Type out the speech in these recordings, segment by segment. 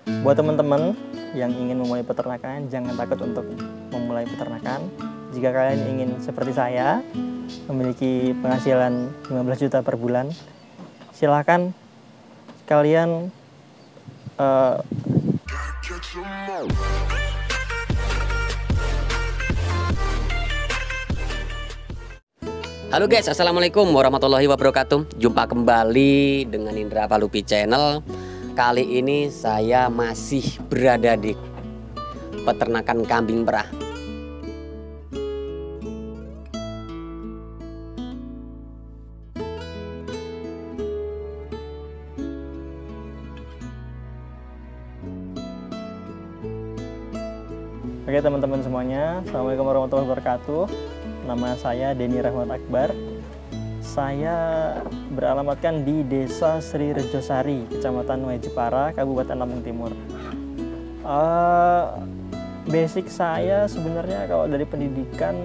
Buat teman-teman yang ingin memulai peternakan, jangan takut untuk memulai peternakan. Jika kalian ingin seperti saya, memiliki penghasilan 15 juta per bulan, silahkan kalian Halo guys, assalamualaikum warahmatullahi wabarakatuh. Jumpa kembali dengan Indra Palupi Channel. Kali ini saya masih berada di peternakan kambing perah. Oke teman-teman semuanya, assalamualaikum warahmatullahi wabarakatuh. Nama saya Denny Rahmat Akbar. Saya beralamatkan di Desa Sri Rejosari, Kecamatan Way Jepara, Kabupaten Lampung Timur. Basic saya sebenarnya kalau dari pendidikan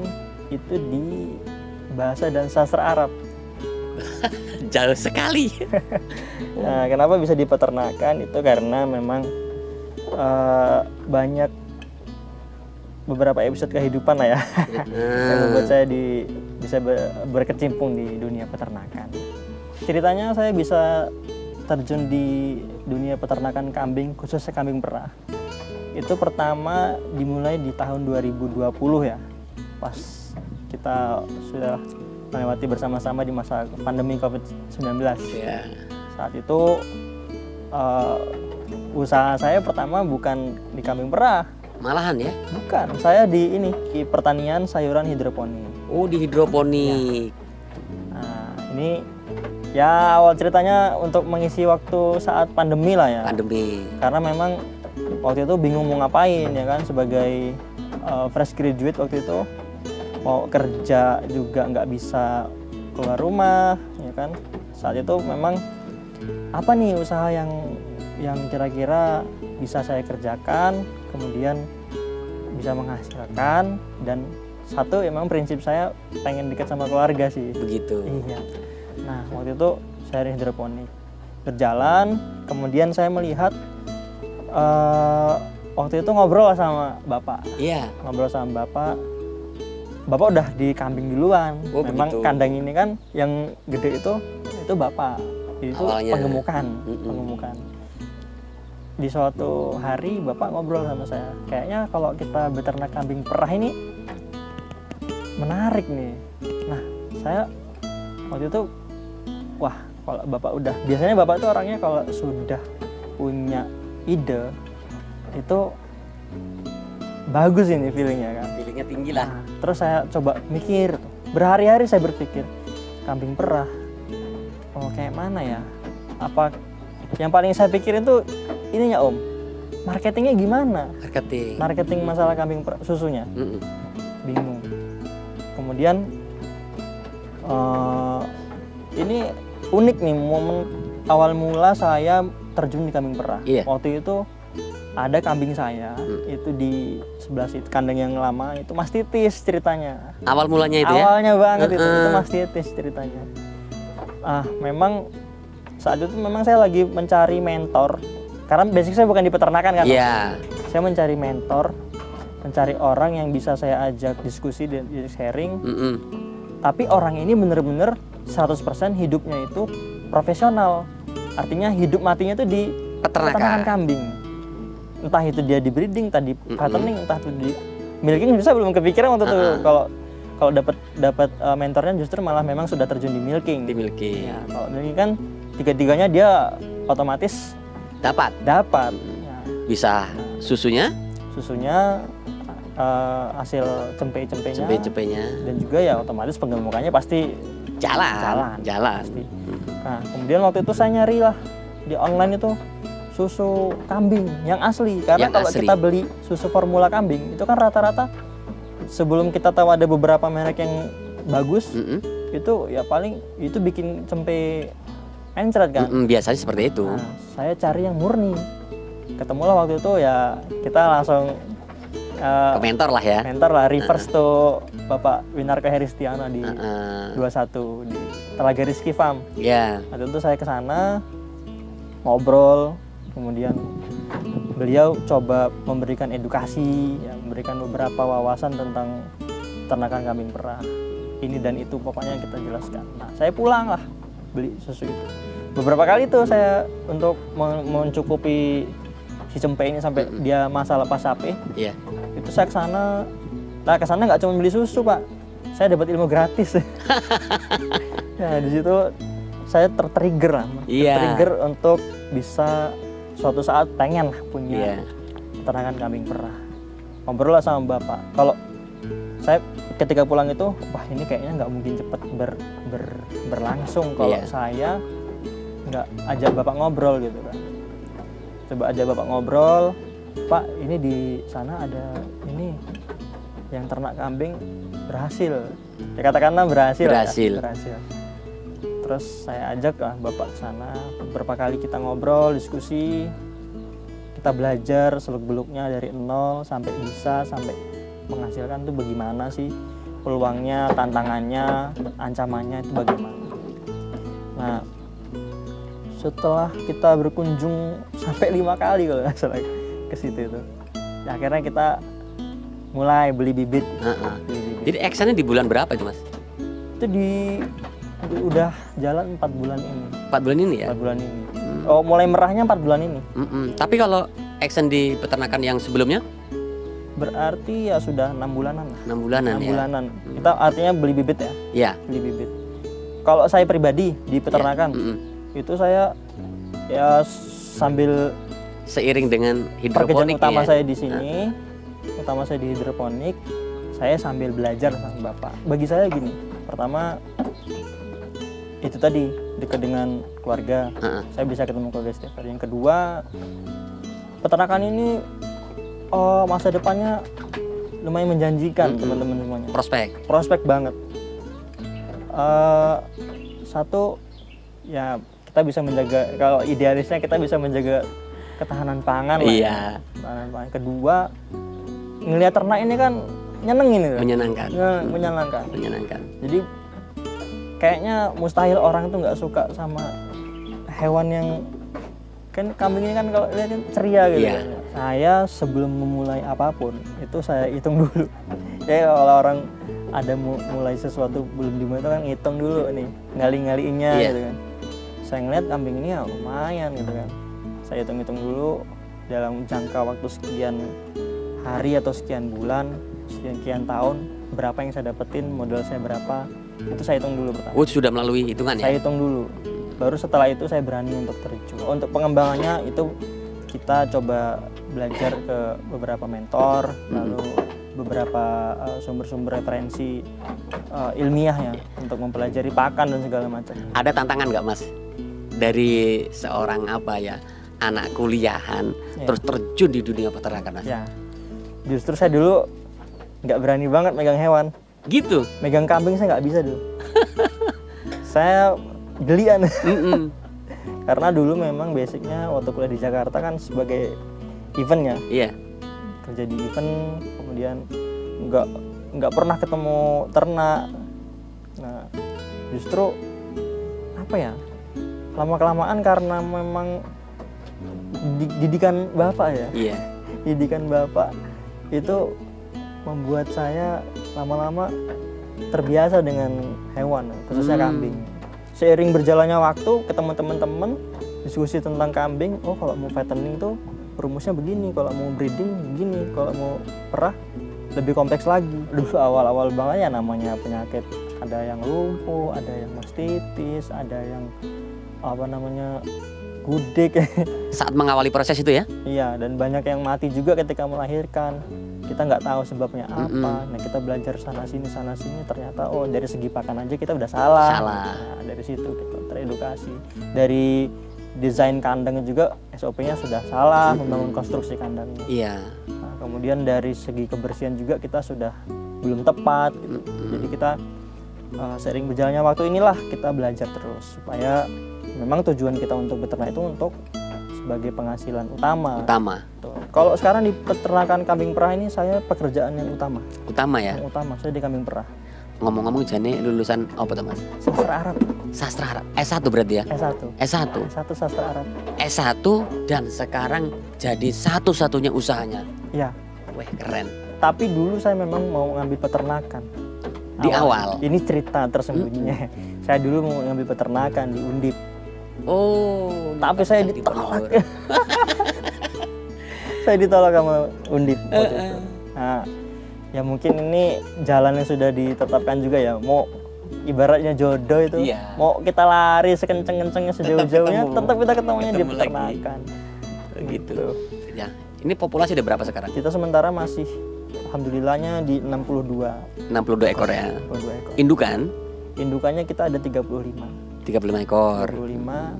itu di bahasa dan sastra Arab. Jauh sekali. Nah, kenapa bisa di peternakan itu karena memang banyak beberapa episode kehidupan lah ya yang membuat saya bisa berkecimpung di dunia peternakan. Ceritanya saya bisa terjun di dunia peternakan kambing, khususnya kambing perah. Itu pertama dimulai di tahun 2020 ya, pas kita sudah melewati bersama-sama di masa pandemi COVID-19. Ya. Saat itu usaha saya pertama bukan di kambing perah. Malahan ya? Bukan, saya di pertanian sayuran hidroponik. Oh, di hidroponik. Ya. Nah, ini ya awal ceritanya untuk mengisi waktu saat pandemi lah ya. Pandemi. Karena memang waktu itu bingung mau ngapain ya kan, sebagai fresh graduate waktu itu, mau kerja juga nggak bisa keluar rumah ya kan. Saat itu memang apa nih usaha yang kira-kira bisa saya kerjakan, kemudian bisa menghasilkan, dan satu emang prinsip saya pengen dekat sama keluarga sih. Begitu. Iya. Nah waktu itu saya hidroponik berjalan, kemudian saya melihat waktu itu ngobrol sama bapak. Iya. Ngobrol sama bapak udah di kambing duluan. Oh, memang begitu. kandang ini kan yang gede itu bapak. Itu Awalnya. penggemukan. Di suatu hari bapak ngobrol sama saya, kayaknya kalau kita beternak kambing perah ini menarik nih. Nah saya waktu itu, wah kalau bapak udah, biasanya bapak tuh orangnya kalau sudah punya ide itu bagus ini feelingnya kan. Feelingnya tinggi lah. Nah, terus saya coba mikir, berhari-hari saya berpikir kambing perah, oh kayak mana ya, apa yang paling saya pikirin tuh ininya om, marketingnya gimana? Marketing masalah kambing susunya, bingung. Kemudian ini unik nih momen awal mula saya terjun di kambing perah. Iya. Waktu itu ada kambing saya itu di sebelah situ, kandang yang lama itu Mas Titis ceritanya. Awal mulanya itu ya? Awalnya banget itu Mas Titis ceritanya. Memang saat itu memang saya lagi mencari mentor. Karena basic saya bukan di peternakan kan. Iya. Saya mencari mentor, mencari orang yang bisa saya ajak diskusi dan sharing. Tapi orang ini bener-bener 100% hidupnya itu profesional. Artinya hidup matinya itu di peternakan kambing. Entah itu dia di breeding, entah di fattening, entah itu di milking. Bisa belum kepikiran waktu itu kalau dapat mentornya justru malah memang sudah terjun di milking. Di milking. Ya, kalau milking kan tiga-tiganya dia otomatis dapat. Ya. Bisa susunya hasil cempe-cempenya, dan juga ya otomatis penggemukannya pasti jalan. Pasti. Nah kemudian waktu itu saya nyari lah di online itu susu kambing yang asli, karena kalau kita beli susu formula kambing itu kan rata-rata sebelum kita tahu ada beberapa merek yang bagus, itu ya paling itu bikin cempe encret kan. Biasanya seperti itu. Nah, saya cari yang murni. Ketemulah waktu itu ya, kita langsung mentor lah ya. Mentor lah, reverse to Bapak Winarko Heristiano di 21 di Telaga Rizky Farm. Iya. Waktu itu saya ke sana ngobrol, kemudian beliau coba memberikan edukasi, ya, memberikan beberapa wawasan tentang peternakan kambing perah. Ini dan itu pokoknya kita jelaskan. Nah, saya pulang lah beli susu itu. Beberapa kali tuh saya untuk mencukupi si cempe ini sampai dia masa lepas sapi. Iya. Itu saya kesana. Nah, kesana nggak cuma beli susu, Pak. Saya dapat ilmu gratis. Ya, di situ saya tertrigger lah. Iya. Tertrigger untuk bisa suatu saat pengen lah punya Iya. peternakan kambing perah. Ngobrol lah sama bapak. Kalau saya ketika pulang itu, wah ini kayaknya nggak mungkin cepat berlangsung kalau Iya. saya nggak ajak bapak ngobrol gitu kan. Coba ajak bapak ngobrol, Pak ini di sana ada ini yang ternak kambing berhasil. Ya katakanlah berhasil. Berhasil. Ya, berhasil. Terus saya ajak lah bapak ke sana. Beberapa kali kita ngobrol, diskusi, kita belajar seluk-beluknya dari nol sampai bisa sampai menghasilkan tuh bagaimana sih peluangnya, tantangannya, ancamannya itu bagaimana. Nah, setelah kita berkunjung sampai 5 kali kalau nggak salah ke situ itu, ya, akhirnya kita mulai beli bibit. Beli bibit. Jadi actionnya di bulan berapa itu Mas? Itu udah jalan 4 bulan ini. 4 bulan ini ya? 4 bulan ini. Oh, mulai merahnya 4 bulan ini. Tapi kalau action di peternakan yang sebelumnya? Berarti ya sudah 6 bulanan lah. 6 bulanan 6 ya? bulanan. Kita artinya beli bibit ya. Iya. Beli bibit. Kalau saya pribadi di peternakan, itu saya ya sambil Seiring dengan pekerjaan hidroponik utama ya? saya di sini, utama saya di hidroponik, saya sambil belajar sama bapak. Bagi saya gini, pertama itu tadi dekat dengan keluarga, saya bisa ketemu keluarga setiap hari. Yang kedua, peternakan ini masa depannya lumayan menjanjikan teman-teman semuanya. Prospek banget. Satu, ya kita bisa menjaga, kalau idealisnya kita bisa menjaga ketahanan pangan lah. Iya. Ketahanan pangan. Kedua, ngelihat ternak ini kan nyenengin gitu. Menyenangkan. Menyenangkan. Jadi kayaknya mustahil orang tuh nggak suka sama hewan yang kan kambing ini kan kalau lihat ceria gitu. Iya. Saya sebelum memulai apapun itu saya hitung dulu. Ya kalau orang ada mulai sesuatu belum dimulai itu kan hitung dulu nih ngali-ngaliinnya gitu kan. Saya ngeliat kambing ini ya lumayan gitu kan. Saya hitung-hitung dulu dalam jangka waktu sekian hari atau sekian bulan, sekian tahun, berapa yang saya dapetin, modal saya berapa, itu saya hitung dulu pertama. Sudah melalui hitungan ya? Saya hitung dulu. Baru setelah itu saya berani untuk terjun. Untuk pengembangannya itu kita coba belajar ke beberapa mentor, lalu beberapa sumber-sumber referensi ilmiah ya untuk mempelajari pakan dan segala macam. Ada tantangan nggak Mas dari seorang anak kuliahan terus terjun di dunia peternakan Mas? Ya, justru saya dulu nggak berani banget megang hewan. Gitu? Megang kambing saya nggak bisa dulu. Saya gelian. Karena dulu memang basicnya waktu kuliah di Jakarta kan sebagai event ya. Iya. Kerja di event, kemudian nggak pernah ketemu ternak. Nah, justru apa ya? Lama-kelamaan karena memang didikan bapak ya. Iya. Didikan bapak itu membuat saya lama-lama terbiasa dengan hewan, khususnya kambing. Seiring berjalannya waktu, ketemu teman-teman diskusi tentang kambing. Oh, kalau mau fattening tuh rumusnya begini, kalau mau breeding begini, kalau mau perah lebih kompleks lagi. Dulu awal-awal banget ya namanya penyakit, ada yang lumpuh, ada yang mastitis, ada yang gudeg. Saat mengawali proses itu ya? Iya, dan banyak yang mati juga ketika melahirkan. Kita nggak tahu sebabnya apa. Nah, kita belajar sana sini, ternyata oh dari segi pakan aja kita udah salah. Nah, dari situ kita teredukasi. Dari desain kandangnya juga SOP-nya sudah salah, membangun konstruksi kandangnya. Iya. Nah, kemudian dari segi kebersihan juga kita sudah belum tepat gitu. Jadi kita seiring berjalannya waktu inilah kita belajar terus supaya memang tujuan kita untuk beternak itu untuk sebagai penghasilan utama. Kalau sekarang di peternakan kambing perah ini saya pekerjaan yang utama. Utama ya? Yang utama saya di kambing perah. ngomong-ngomong jane lulusan apa tuh Mas? Sastra Arab. Sastra Arab. S1 berarti ya? S1. S1. S1 sastra Arab. S1 dan sekarang jadi satu-satunya usahanya. Iya. Wih, keren. Tapi dulu saya memang mau ngambil peternakan. Di awal? Ini cerita tersembunyinya. Saya dulu mau ngambil peternakan di Undip. Oh, Tapi saya ditolak. Saya ditolak sama Undip waktu itu. Nah, ya mungkin ini jalan yang sudah ditetapkan juga ya. Mau ibaratnya jodoh itu, Iya. mau kita lari sekenceng-kencengnya sejauh-jauhnya, ketemu. tetap kita ketemunya di Ketemu lagi. peternakan. Gitu. Ya, ini populasi udah berapa sekarang? Kita sementara masih alhamdulillahnya di 62 62 ekor ya. 62 ekor. Indukan Indukannya kita ada 35. 35 ekor. 35.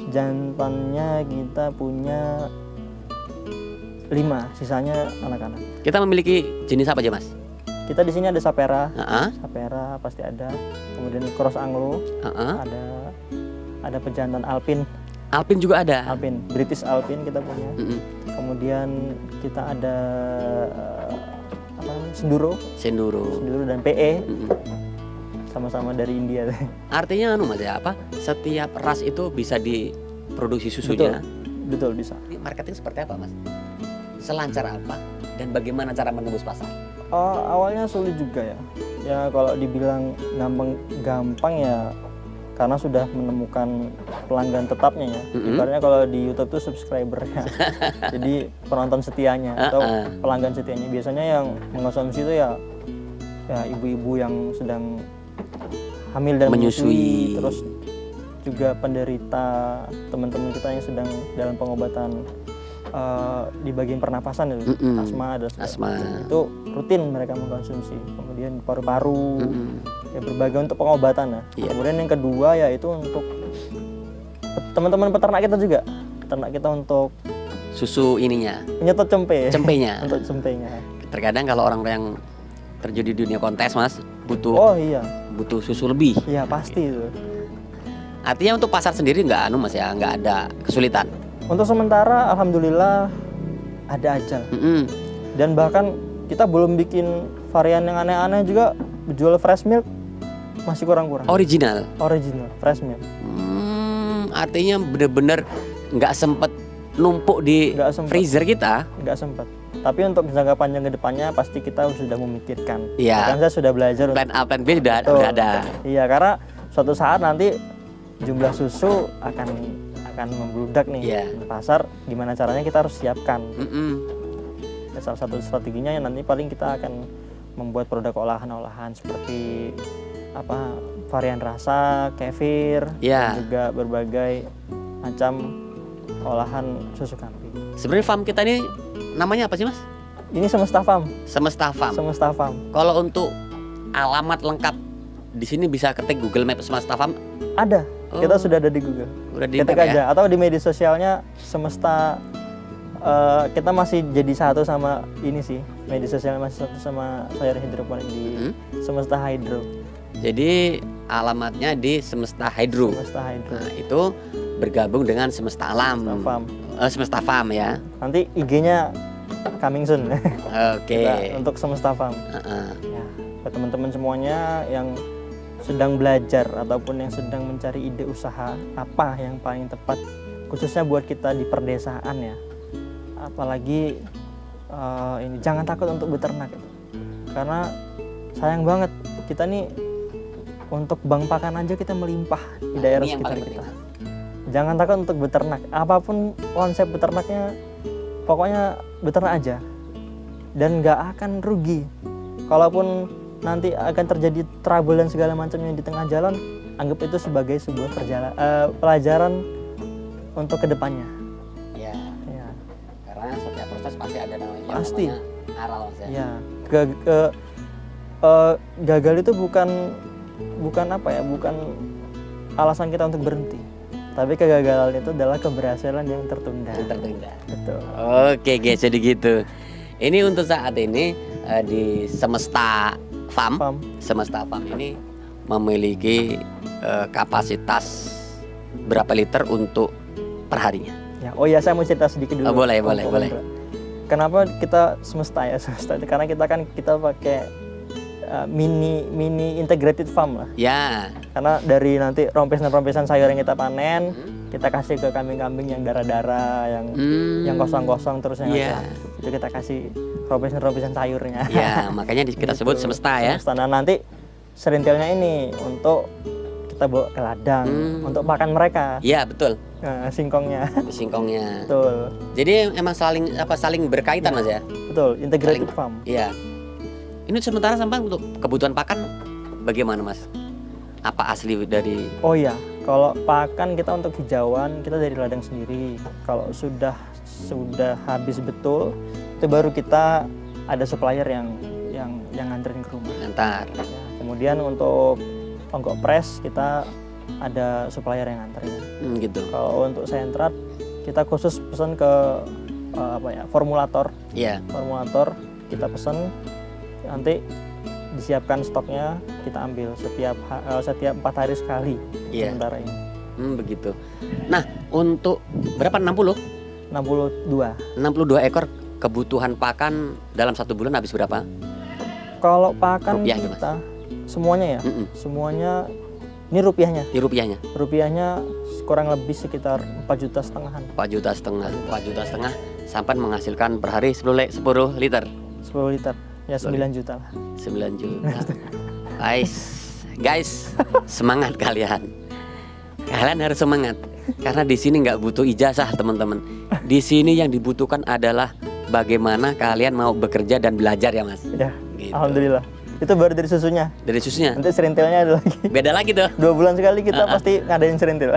Jantannya kita punya 5, sisanya anak-anak. Kita memiliki jenis apa aja, Mas? Kita di sini ada Sapera, Heeh. Sapera pasti ada. Kemudian Cross Anglo, Heeh. ada pejantan Alpin, Alpin juga ada. Alpin, British Alpin kita punya. Mm-mm. Kemudian kita ada apa namanya? Senduro Senduro. dan PE, Mm-mm. sama-sama dari India. Artinya anu Mas ya, apa? Setiap ras itu bisa diproduksi susunya. Betul bisa. Ini marketing seperti apa, Mas? Selancar apa dan bagaimana cara menembus pasar? Awalnya sulit juga ya. Ya kalau dibilang gampang ya karena sudah menemukan pelanggan tetapnya ya. Mm-mm. Ibaratnya kalau di YouTube tuh subscribernya. Jadi penonton setianya atau pelanggan setianya. Biasanya yang mengkonsumsi itu ya ibu-ibu yang sedang hamil dan menyusui, terus juga penderita, teman-teman kita yang sedang dalam pengobatan di bagian pernapasan itu, asma dan segala. Itu rutin mereka mengkonsumsi. Kemudian paru-paru, ya berbagai untuk pengobatan ya. Iya. Kemudian yang kedua yaitu untuk teman-teman peternak kita juga, peternak kita untuk Susu ininya, nyetot cempe, cempenya. untuk cempenya. Terkadang kalau orang yang terjun di dunia kontes, Mas, butuh Oh iya, susu lebih. iya pasti itu. Artinya untuk pasar sendiri nggak anu Mas ya, nggak ada kesulitan. Untuk sementara alhamdulillah ada aja. Mm-mm. Dan bahkan kita belum bikin varian yang aneh-aneh juga, jual fresh milk masih kurang-kurang. Original. Original fresh milk. Artinya bener-bener nggak sempet numpuk di Nggak sempet. freezer kita. Nggak sempat. Tapi untuk jangka panjang ke depannya pasti kita sudah memikirkan. Iya. Kan saya sudah belajar Plan A, plan B udah Betul. ada. Iya, karena suatu saat nanti jumlah susu akan membludak nih Iya. di pasar. Gimana caranya kita harus siapkan. Mm-mm. Ya, salah satu strateginya yang nanti paling kita akan membuat produk olahan-olahan seperti apa varian rasa, kefir, Iya. dan juga berbagai macam olahan susu kambing. Sebenarnya farm kita ini namanya apa sih Mas? Ini Semesta Farm. Semesta Farm. Semesta Farm. Kalau untuk alamat lengkap di sini bisa ketik Google Maps Semesta Farm. Ada. Oh. Kita sudah ada di Google. Udah di Ketik map aja ya? atau di media sosialnya Semesta. Kita masih jadi satu sama ini sih. Media sosialnya masih satu sama sayur hidroponik di Semesta Hydro. Jadi alamatnya di Semesta Hydro. Semesta Hydro. Nah, itu bergabung dengan Semesta Alam. Semesta Farm. Semesta Farm ya. Nanti IG-nya coming soon. Oke. Kita untuk Semesta Farm. Ya, buat teman-teman semuanya yang sedang belajar ataupun yang sedang mencari ide usaha apa yang paling tepat khususnya buat kita di perdesaan ya. Apalagi ini jangan takut untuk beternak itu. Karena sayang banget kita nih untuk bank pakan aja kita melimpah di daerah Ini yang sekitar paling kita. penting. Jangan takut untuk beternak. Apapun konsep beternaknya, pokoknya beternak aja. Dan nggak akan rugi. Kalaupun nanti akan terjadi trouble dan segala macamnya di tengah jalan, anggap itu sebagai sebuah pelajaran untuk kedepannya. Ya, Ya, karena setiap proses pasti ada namanya. Pasti. Namanya aral Mas ya. ya. Gagal itu bukan apa ya, bukan alasan kita untuk berhenti. Tapi kegagalan itu adalah keberhasilan yang tertunda. Tertunda. Betul. Oke guys, jadi gitu. Ini untuk saat ini di Semesta Farm. Semesta Farm ini memiliki kapasitas berapa liter untuk perharinya? Ya, oh ya saya mau cerita sedikit dulu. Oh, boleh. Kenapa kita Semesta ya? Semesta itu karena kita pakai mini integrated farm lah. Ya. Karena dari nanti rompesan sayur yang kita panen, kita kasih ke kambing-kambing yang darah-darah, yang kosong-kosong terus yang Iya. itu kita kasih rompesan sayurnya. Ya, makanya kita sebut semesta ya. Semesta. Nah, nanti serintilnya ini untuk kita bawa ke ladang untuk makan mereka. Iya, betul. Nah, singkongnya. Singkongnya. Betul. Jadi emang saling berkaitan Mas ya. Betul, integrated farm. Iya. Ini sementara sampai untuk kebutuhan pakan bagaimana Mas? Apa asli dari? Oh iya, kalau pakan kita untuk hijauan kita dari ladang sendiri. Kalau sudah habis betul, itu baru kita ada supplier yang nganterin ke rumah. Antar. Ya, kemudian untuk ongkok press kita ada supplier yang nganterin. Gitu. Kalau untuk sentrat kita khusus pesan ke formulator. Iya. Formulator kita pesan, nanti disiapkan stoknya, kita ambil setiap 4 hari sekali. Iya. Sementara ini Begitu. Nah, untuk berapa 62 ekor kebutuhan pakan dalam 1 bulan habis berapa? kalau pakan Rupiah itu, Mas? kita semuanya ya, semuanya ini rupiahnya Di rupiahnya kurang lebih sekitar 4,5 juta. 4,5 juta sampai menghasilkan per hari 10 liter. 10 liter ya 9 juta lah. 9 juta. Guys, semangat kalian. Kalian harus semangat karena di sini nggak butuh ijazah teman-teman. Di sini yang dibutuhkan adalah bagaimana kalian mau bekerja dan belajar ya Mas. Ya, Gitu. alhamdulillah. Itu baru dari susunya. Dari susunya Nanti serintilnya ada lagi. beda lagi tuh. 2 bulan sekali kita pasti ngadain serintil.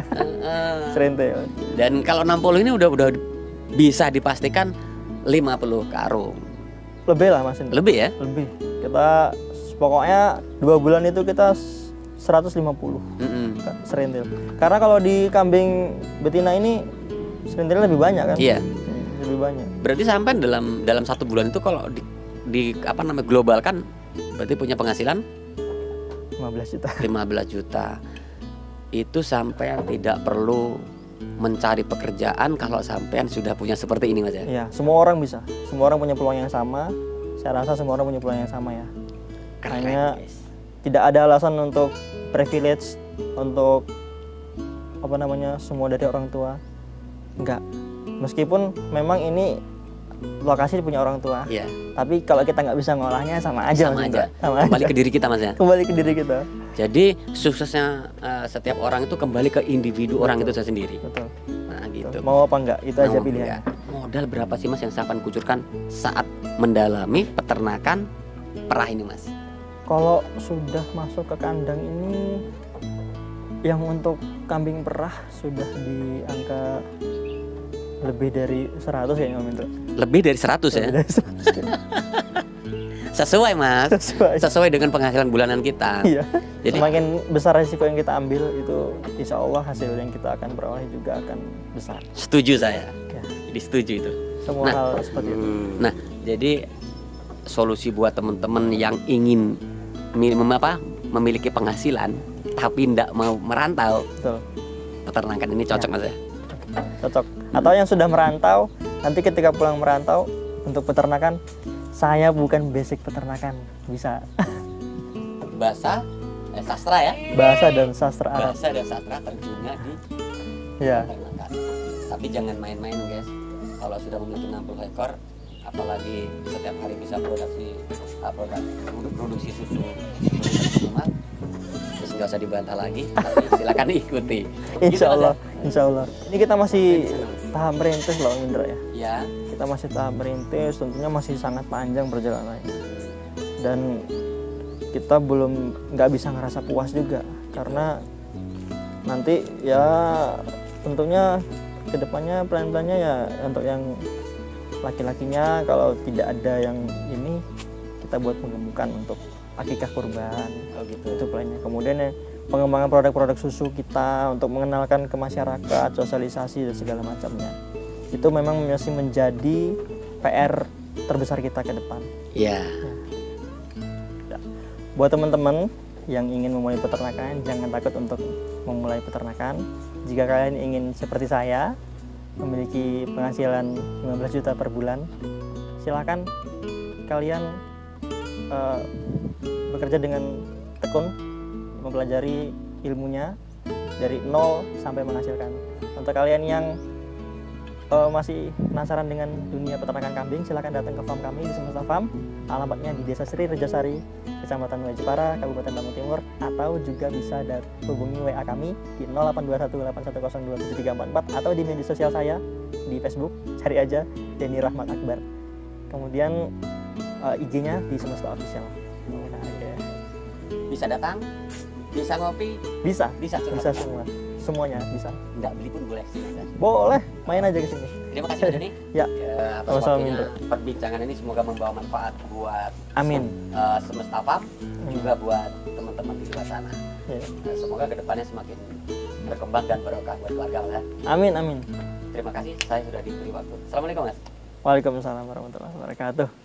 Serintil. Dan kalau 60 ini udah bisa dipastikan 50 karung. Lebih lah Mas. Lebih ya? Lebih. Kita pokoknya 2 bulan itu kita 150 serintil. Karena kalau di kambing betina ini serintilnya lebih banyak kan? Iya. Lebih banyak. Berarti sampai dalam 1 bulan itu kalau di globalkan berarti punya penghasilan 15 juta. 15 juta. Itu sampean tidak perlu mencari pekerjaan kalau sampean sudah punya seperti ini Mas ya. Iya, semua orang bisa. Semua orang punya peluang yang sama. Saya rasa semua orang punya peluang yang sama ya. Keren, Hanya guys. tidak ada alasan untuk privilege, untuk semua dari orang tua. Enggak. Meskipun memang ini lokasi punya orang tua. Iya. Tapi kalau kita nggak bisa ngolahnya sama aja. Sama Mas aja. Indra. Sama Kembali aja. ke diri kita Mas ya. Kembali ke diri kita. Jadi suksesnya setiap orang itu kembali ke individu orang itu sendiri. Betul. Nah gitu. Mau apa enggak? Itu aja Mau pilihannya. enggak? Modal berapa sih Mas yang sampean kucurkan saat mendalami peternakan perah ini Mas? Kalau sudah masuk ke kandang ini, yang untuk kambing perah sudah di angka lebih dari 100 ya Om Indra. Lebih dari 100 ya? Lebih dari 100. Sesuai Mas. Sesuai dengan penghasilan bulanan kita. Iya. Jadi semakin besar risiko yang kita ambil, itu insya Allah hasil yang kita akan peroleh juga akan besar. setuju saya. Ya. Jadi setuju itu. Semua Nah, hal seperti itu. Nah, jadi solusi buat teman-teman yang ingin memiliki penghasilan tapi tidak mau merantau, Betul. peternakan ini cocok Mas ya? Cocok. Atau yang sudah merantau, nanti ketika pulang merantau untuk peternakan, saya bukan basic peternakan, bisa. Bahasa sastra ya? Bahasa dan sastra Arab. Bahasa dan sastra terjunnya di Ya. peternakan. Tapi jangan main-main guys. Kalau sudah memiliki 60 ekor, apalagi setiap hari bisa produksi susu normal, terus nggak usah dibantah lagi. Tapi silakan ikuti. Insya Gitu, Allah, Mas ya? insya Allah. Ini kita masih tahap merintis loh Indra ya. Ya. Kita masih tahap merintis, tentunya masih sangat panjang perjalanannya. Dan kita belum nggak bisa ngerasa puas juga, karena nanti ya tentunya kedepannya plan-plannya ya untuk yang laki-lakinya, kalau tidak ada yang ini kita buat penggemukan untuk akikah kurban. Oh gitu. Itu plannya. Kemudian ya, pengembangan produk-produk susu kita untuk mengenalkan ke masyarakat, sosialisasi dan segala macamnya. Itu memang masih menjadi PR terbesar kita ke depan. Iya. Buat teman-teman yang ingin memulai peternakan, jangan takut untuk memulai peternakan. Jika kalian ingin seperti saya, memiliki penghasilan 15 juta per bulan, silakan kalian bekerja dengan tekun, mempelajari ilmunya dari nol sampai menghasilkan. Untuk kalian yang masih penasaran dengan dunia peternakan kambing, silahkan datang ke farm kami di Semesta Farm. Alamatnya di Desa Sri Rejosari, Kecamatan Wajipara, Kabupaten Lampung Timur, atau juga bisa hubungi WA kami di 082181027344 atau di media sosial saya di Facebook, cari aja Denny Rahmat Akbar. Kemudian IG-nya di Semesta Official. Nah, ya. Bisa datang, bisa ngopi, Bisa curhat. semuanya bisa. Nggak beli pun boleh sih. Boleh, main aja ke sini. Terima kasih Mas Doni. Ya. Atas Sama-sama, waktunya. Indra. Perbincangan ini semoga membawa manfaat buat Amin. Semesta Farm, juga buat teman-teman di luar sana. Ya. Semoga kedepannya semakin berkembang dan barokah buat keluarga Mas. Amin. Terima kasih, saya sudah diberi waktu. Assalamualaikum Mas. Waalaikumsalam warahmatullahi wabarakatuh.